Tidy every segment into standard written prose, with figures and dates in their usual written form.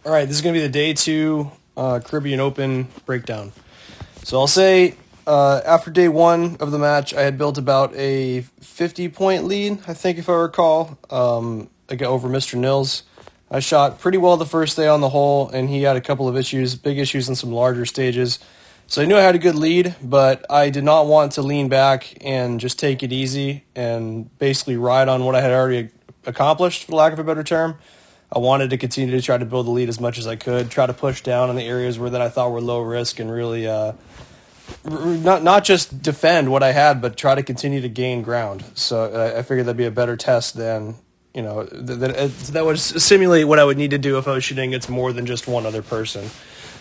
All right, this is going to be the day 2 Caribbean Open breakdown. So I'll say after day 1 of the match, I had built about a 50-point lead, I think, if I recall, over Mr. Nils. I shot pretty well the first day on the hole, and he had a couple of issues, big issues in some larger stages. So I knew I had a good lead, but I did not want to lean back and just take it easy and basically ride on what I had already accomplished, for lack of a better term. I wanted to continue to try to build the lead as much as I could, try to push down on the areas that I thought were low risk, and really not just defend what I had, but try to continue to gain ground. So I figured that'd be a better test than, that would simulate what I would need to do if I was shooting against more than just one other person.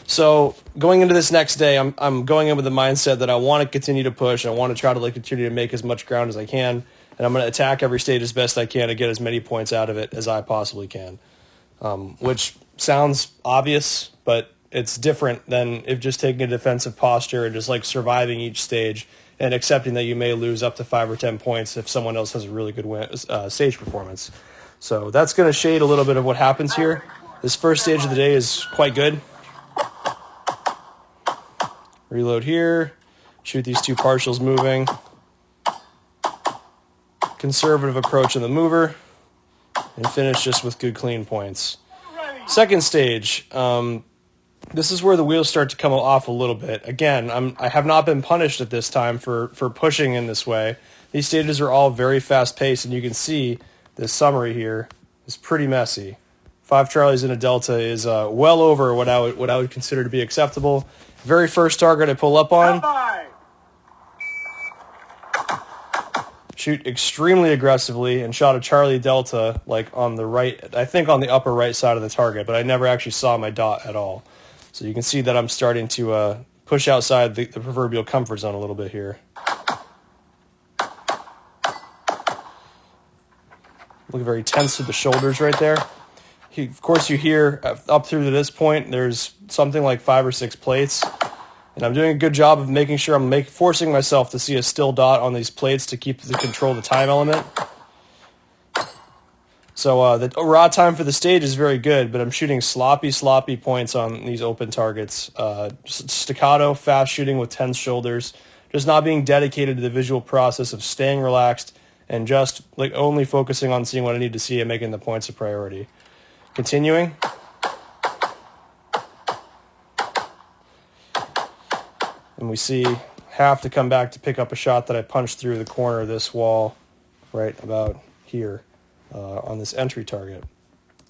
So going into this next day, I'm going in with the mindset that I want to continue to push. I want to try to continue to make as much ground as I can, and I'm going to attack every stage as best I can to get as many points out of it as I possibly can. Which sounds obvious, but it's different than if just taking a defensive posture and just surviving each stage and accepting that you may lose up to 5 or 10 points if someone else has a really good stage performance. So that's going to shade a little bit of what happens here. This first stage of the day is quite good. Reload here, shoot these 2 partials moving. Conservative approach in the mover, and finish just with good clean points. Second stage, this is where the wheels start to come off a little bit. Again, I have not been punished at this time for pushing in this way. These stages are all very fast paced, and you can see this summary here is pretty messy. 5 Charlies and a Delta is well over what I would consider to be acceptable. Very first target I pull up on. Shoot extremely aggressively and shot a Charlie Delta on the right, I think on the upper right side of the target, but I never actually saw my dot at all. So you can see that I'm starting to push outside the proverbial comfort zone a little bit here. Look very tense to the shoulders right there. Of course, you hear up through to this point, there's something like 5 or 6 plates. And I'm doing a good job of making sure I'm forcing myself to see a still dot on these plates to control the time element. So the raw time for the stage is very good, but I'm shooting sloppy points on these open targets. Staccato, fast shooting with tense shoulders, just not being dedicated to the visual process of staying relaxed and just only focusing on seeing what I need to see and making the points a priority. Continuing. And we see have to come back to pick up a shot that I punched through the corner of this wall right about here on this entry target.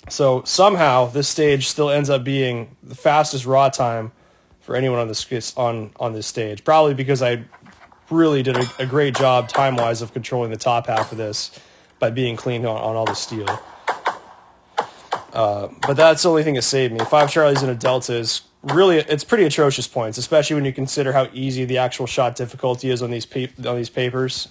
So somehow this stage still ends up being the fastest raw time for anyone on this stage, probably because I really did a great job time-wise of controlling the top half of this by being clean on all the steel. But that's the only thing that saved me. 5 Charlies and a Delta is really, it's pretty atrocious points, especially when you consider how easy the actual shot difficulty is on these papers.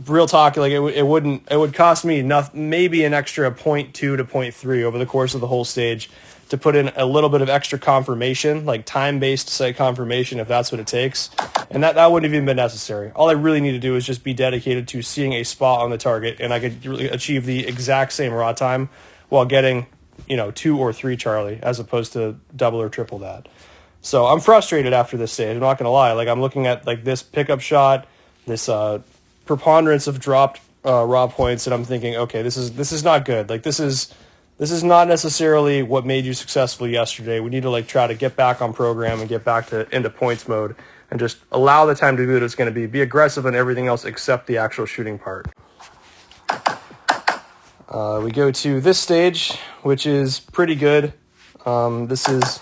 Real talk, it would cost me maybe an extra 0.2 to 0.3 over the course of the whole stage to put in a little bit of extra confirmation, time-based site confirmation, if that's what it takes. And that wouldn't have even been necessary. All I really need to do is just be dedicated to seeing a spot on the target, and I could really achieve the exact same raw time while getting 2 or 3 Charlie, as opposed to double or triple that. So I'm frustrated after this stage. I'm not going to lie. I'm looking at this pickup shot, this preponderance of dropped raw points, and I'm thinking, okay, this is not good. This is not necessarily what made you successful yesterday. We need to try to get back on program and get back into points mode and just allow the time to be what it's going to be. Be aggressive on everything else except the actual shooting part. We go to this stage, which is pretty good. This is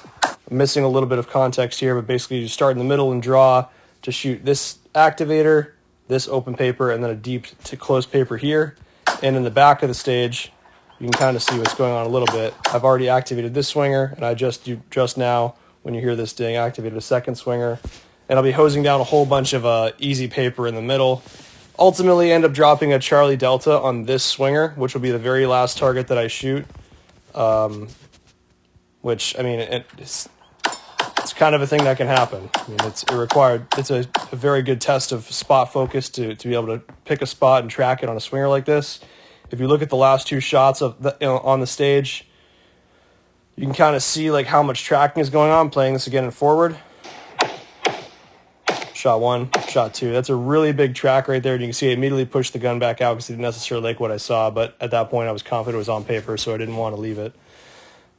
missing a little bit of context here, but basically you start in the middle and draw to shoot this activator, this open paper, and then a deep to close paper here. And in the back of the stage, you can kind of see what's going on a little bit. I've already activated this swinger, and I just now, when you hear this ding, activated a second swinger. And I'll be hosing down a whole bunch of easy paper in the middle. Ultimately end up dropping a Charlie Delta on this swinger, which will be the very last target that I shoot. Which, it's kind of a thing that can happen. It's a very good test of spot focus to be able to pick a spot and track it on a swinger like this. If you look at the last 2 shots on the stage, You can kind of see like how much tracking is going on. Playing this again in forward. Shot 1, shot 2. That's a really big track right there. And you can see I immediately pushed the gun back out because I didn't necessarily like what I saw. But at that point, I was confident it was on paper, so I didn't want to leave it.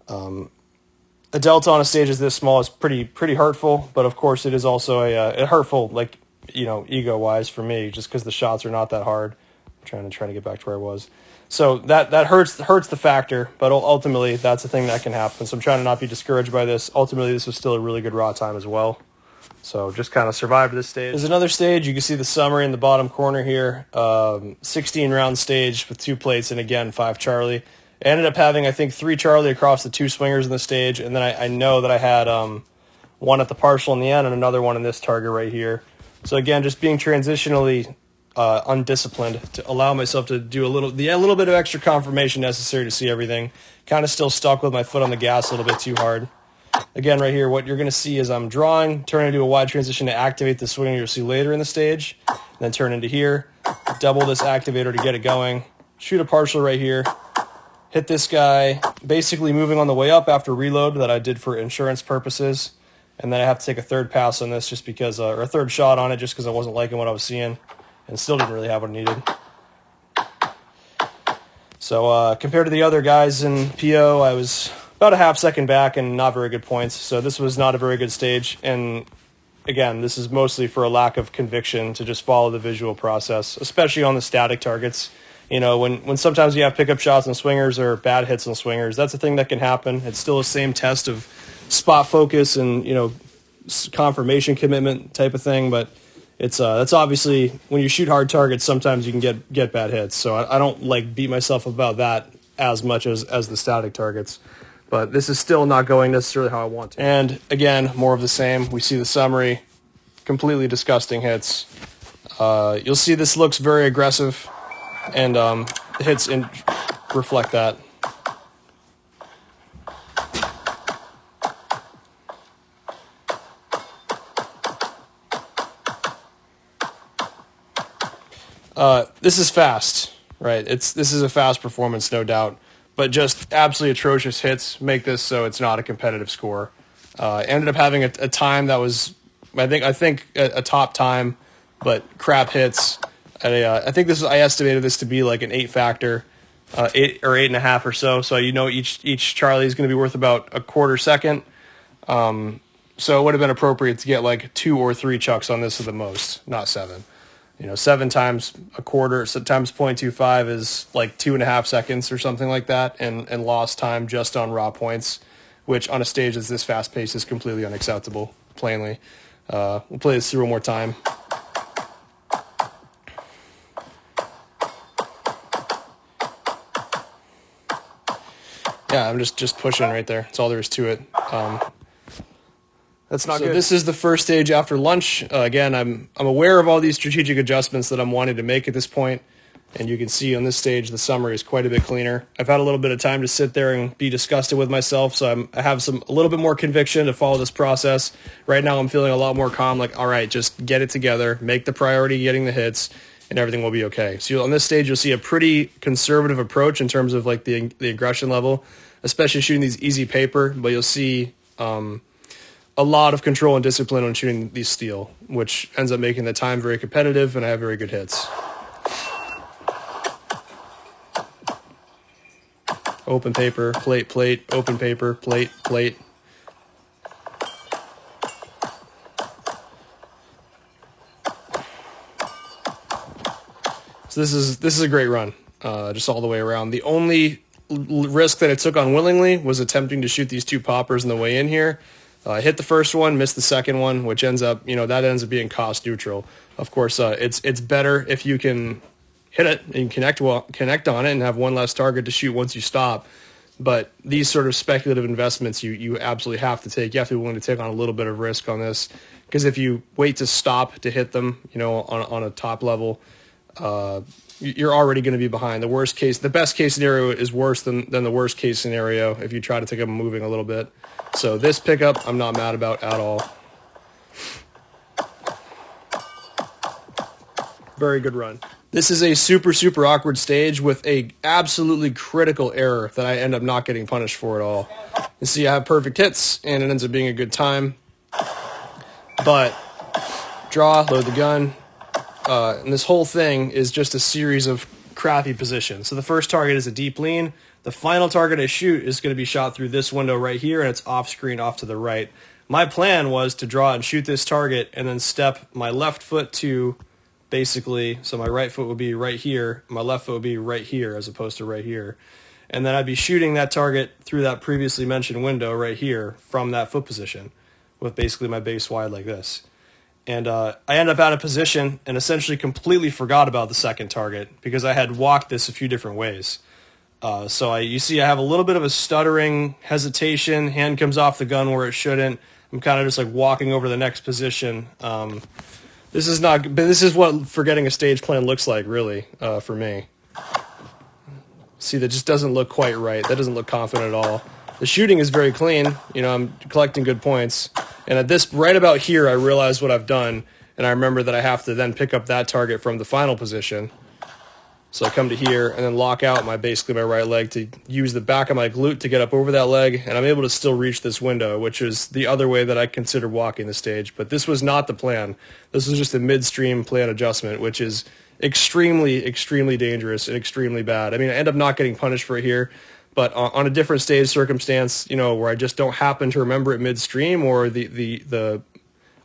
A delta on a stage is this small is pretty hurtful. But of course, it is also a hurtful, like, you know, ego-wise for me, just because the shots are not that hard. I'm trying to get back to where I was. So that hurts the factor, but ultimately that's the thing that can happen. So I'm trying to not be discouraged by this. Ultimately, this was still a really good raw time as well. So just kind of survived this stage. There's another stage. You can see the summary in the bottom corner here. 16-round stage with 2 plates and, again, 5 Charlie. I ended up having, I think, 3 Charlie across the 2 swingers in the stage. And then I know that I had 1 at the partial in the end and another one in this target right here. So, again, just being transitionally undisciplined to allow myself to do a little bit of extra confirmation necessary to see everything. Kind of still stuck with my foot on the gas a little bit too hard. Again, right here, what you're going to see is I'm drawing, turn into a wide transition to activate the swinger you'll see later in the stage, then turn into here, double this activator to get it going, shoot a partial right here, hit this guy, basically moving on the way up after reload that I did for insurance purposes, and then I have to take a third pass on this just because, or a third shot on it just because I wasn't liking what I was seeing, and still didn't really have what I needed. So compared to the other guys in PO, I was about a half second back and not very good points. So this was not a very good stage. And again, this is mostly for a lack of conviction to just follow the visual process, especially on the static targets. You know, when sometimes you have pickup shots on swingers or bad hits on swingers, that's a thing that can happen. It's still the same test of spot focus and, you know, confirmation commitment type of thing. But it's that's obviously when you shoot hard targets, sometimes you can get bad hits. So I don't like beat myself about that as much as the static targets. But this is still not going necessarily how I want to. And again, more of the same. We see the summary, completely disgusting hits. You'll see this looks very aggressive, and the hits reflect that. This is fast, right? This is a fast performance, no doubt. But just absolutely atrocious hits make this so it's not a competitive score. Ended up having a time that was, I think a top time, but crap hits. I think I estimated this to be like an 8 factor, 8 or 8.5 or so. So you know each Charlie is going to be worth about a quarter second. So it would have been appropriate to get like 2 or 3 chucks on this at the most, not 7. You know, 7 times a quarter, so times 0.25 is like 2.5 seconds or something like that, and lost time just on raw points, which on a stage that's this fast paced is completely unacceptable, plainly. We'll play this through one more time. Yeah, I'm just pushing right there. That's all there is to it. That's not good. This is the first stage after lunch. Again, I'm aware of all these strategic adjustments that I'm wanting to make at this point, and you can see on this stage the summary is quite a bit cleaner. I've had a little bit of time to sit there and be disgusted with myself, so I have a little bit more conviction to follow this process. Right now I'm feeling a lot more calm, like, all right, just get it together, make the priority getting the hits, and everything will be okay. So on this stage you'll see a pretty conservative approach in terms of like the aggression level, especially shooting these easy paper, but you'll see a lot of control and discipline on shooting these steel, which ends up making the time very competitive, and I have very good hits. Open paper, plate, plate, open paper, plate, plate. So this is a great run, just all the way around. The only risk that I took unwillingly was attempting to shoot these 2 poppers on the way in here. I hit the first one, missed the second one, which ends up being cost neutral. Of course, it's better if you can hit it and connect on it and have one less target to shoot once you stop. But these sort of speculative investments, you absolutely have to take. You have to be willing to take on a little bit of risk on this, because if you wait to stop to hit them, on a top level, you're already going to be behind. The best case scenario is worse than the worst case scenario if you try to take them moving a little bit. So this pickup, I'm not mad about at all. Very good run. This is a super, super awkward stage with a absolutely critical error that I end up not getting punished for at all. You see, I have perfect hits, and it ends up being a good time. But draw, load the gun, and this whole thing is just a series of crappy positions. So the first target is a deep lean. The final target I shoot is going to be shot through this window right here, and it's off screen off to the right. My plan was to draw and shoot this target and then step my left foot to basically, so my right foot would be right here, my left foot would be right here as opposed to right here. And then I'd be shooting that target through that previously mentioned window right here from that foot position with basically my base wide like this. And I ended up out of position and essentially completely forgot about the second target because I had walked this a few different ways. So you see I have a little bit of a stuttering hesitation, hand comes off the gun where it shouldn't. I'm kind of just like walking over the next position. This is what forgetting a stage plan looks like, really, for me. See, that just doesn't look quite right. That doesn't look confident at all. The shooting is very clean. You know, I'm collecting good points. And at this, right about here, I realize what I've done, and I remember that I have to then pick up that target from the final position. So I come to here and then lock out basically my right leg to use the back of my glute to get up over that leg, and I'm able to still reach this window, which is the other way that I considered walking the stage. But this was not the plan. This was just a midstream plan adjustment, which is extremely, extremely dangerous and extremely bad. I mean, I end up not getting punished for it here, but on a different stage circumstance, you know, where I just don't happen to remember it midstream, or the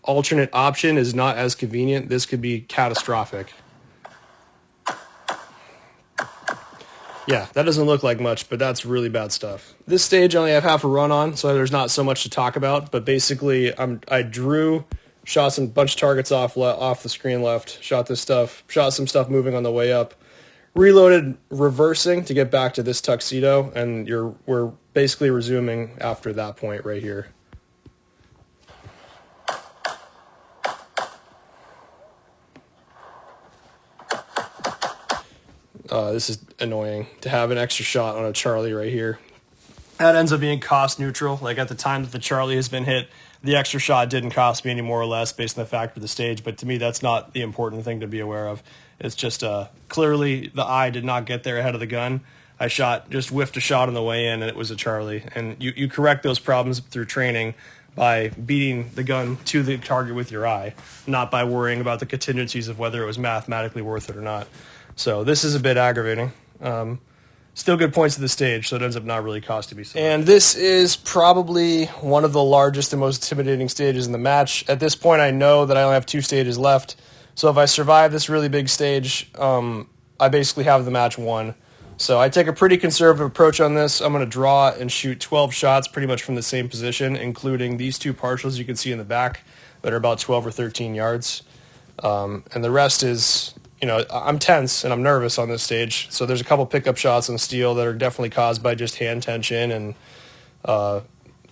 alternate option is not as convenient, this could be catastrophic. Yeah, that doesn't look like much, but that's really bad stuff. This stage I only have half a run on, so there's not so much to talk about, but basically I drew, shot some bunch of targets off the screen left, shot some stuff moving on the way up, reloaded reversing to get back to this tuxedo, and we're basically resuming after that point right here. This is annoying to have an extra shot on a Charlie right here. That ends up being cost neutral. Like at the time that the Charlie has been hit, the extra shot didn't cost me any more or less based on the fact of the stage, but to me that's not the important thing to be aware of. It's just clearly the eye did not get there ahead of the gun. I just whiffed a shot on the way in, and it was a Charlie. And you correct those problems through training by beating the gun to the target with your eye, not by worrying about the contingencies of whether it was mathematically worth it or not. So this is a bit aggravating. Still good points at the stage, so it ends up not really costing me so much. And this is probably one of the largest and most intimidating stages in the match. At this point, I know that I only have 2 stages left. So if I survive this really big stage, I basically have the match won. So I take a pretty conservative approach on this. I'm going to draw and shoot 12 shots pretty much from the same position, including these 2 partials you can see in the back that are about 12 or 13 yards. And the rest is, you know, I'm tense and I'm nervous on this stage. So there's a couple pickup shots on steel that are definitely caused by just hand tension and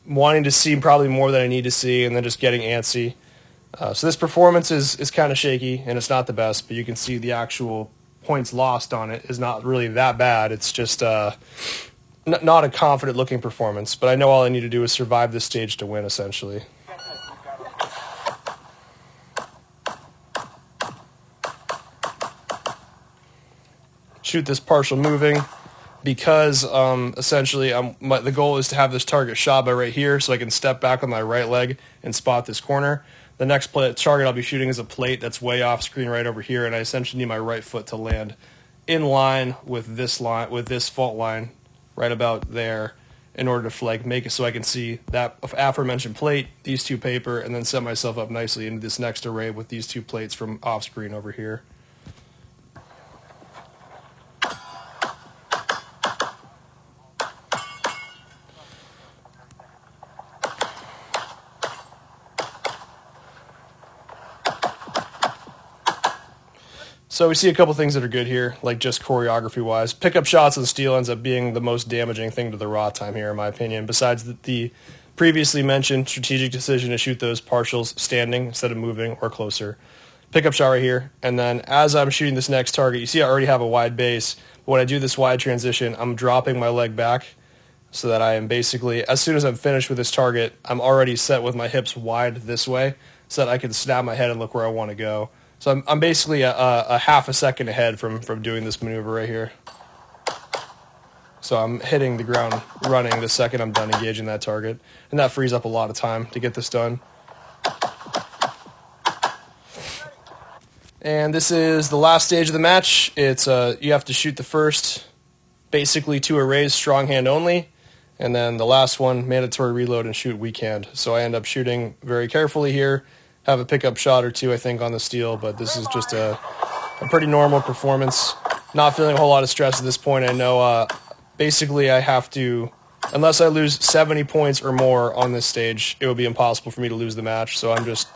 wanting to see probably more than I need to see, and then just getting antsy. So this performance is kind of shaky, and it's not the best, but you can see the actual points lost on it is not really that bad. It's just not a confident-looking performance, but I know all I need to do is survive this stage to win, essentially. Shoot this partial moving because essentially the goal is to have this target shot by right here so I can step back on my right leg and spot this corner. The next target I'll be shooting is a plate that's way off screen right over here, and I essentially need my right foot to land in line with this fault line right about there in order to make it so I can see that aforementioned plate, these 2 paper, and then set myself up nicely into this next array with these 2 plates from off screen over here. So we see a couple things that are good here, like just choreography-wise. Pickup shots on steel ends up being the most damaging thing to the raw time here, in my opinion, besides the previously mentioned strategic decision to shoot those partials standing instead of moving or closer. Pickup shot right here, and then as I'm shooting this next target, you see I already have a wide base. But when I do this wide transition, I'm dropping my leg back so that I am basically, as soon as I'm finished with this target, I'm already set with my hips wide this way so that I can snap my head and look where I want to go. So I'm basically a half a second ahead from doing this maneuver right here. So I'm hitting the ground running the second I'm done engaging that target. And that frees up a lot of time to get this done. And this is the last stage of the match. It's you have to shoot the first, basically 2 arrays, strong hand only. And then the last one, mandatory reload and shoot weak hand. So I end up shooting very carefully here. Have a pickup shot or 2, I think, on the steel. But this is just a pretty normal performance. Not feeling a whole lot of stress at this point. I know basically I have to, unless I lose 70 points or more on this stage, it would be impossible for me to lose the match. So I'm just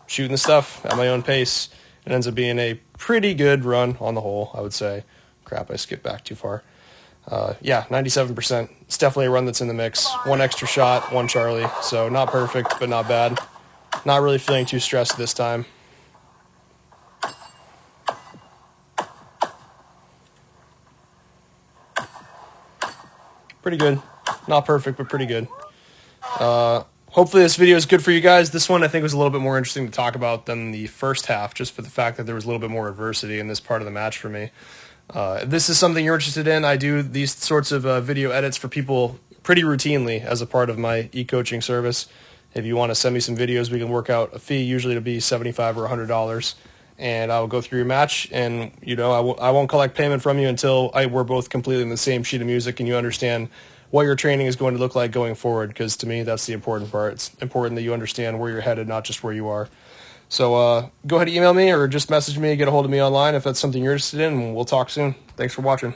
shooting the stuff at my own pace. It ends up being a pretty good run on the whole, I would say. Crap, I skipped back too far. Yeah, 97%. It's definitely a run that's in the mix. 1 extra shot, 1 Charlie. So not perfect, but not bad. Not really feeling too stressed this time. Pretty good. Not perfect, but pretty good. Hopefully this video is good for you guys. This one I think was a little bit more interesting to talk about than the first half, just for the fact that there was a little bit more adversity in this part of the match for me. If this is something you're interested in, I do these sorts of video edits for people pretty routinely as a part of my e-coaching service. If you want to send me some videos, we can work out a fee. Usually it'll be $75 or $100, and I'll go through your match. And I won't collect payment from you until we're both completely in the same sheet of music and you understand what your training is going to look like going forward. Because to me, that's the important part. It's important that you understand where you're headed, not just where you are. So go ahead and email me or just message me, get a hold of me online if that's something you're interested in, and we'll talk soon. Thanks for watching.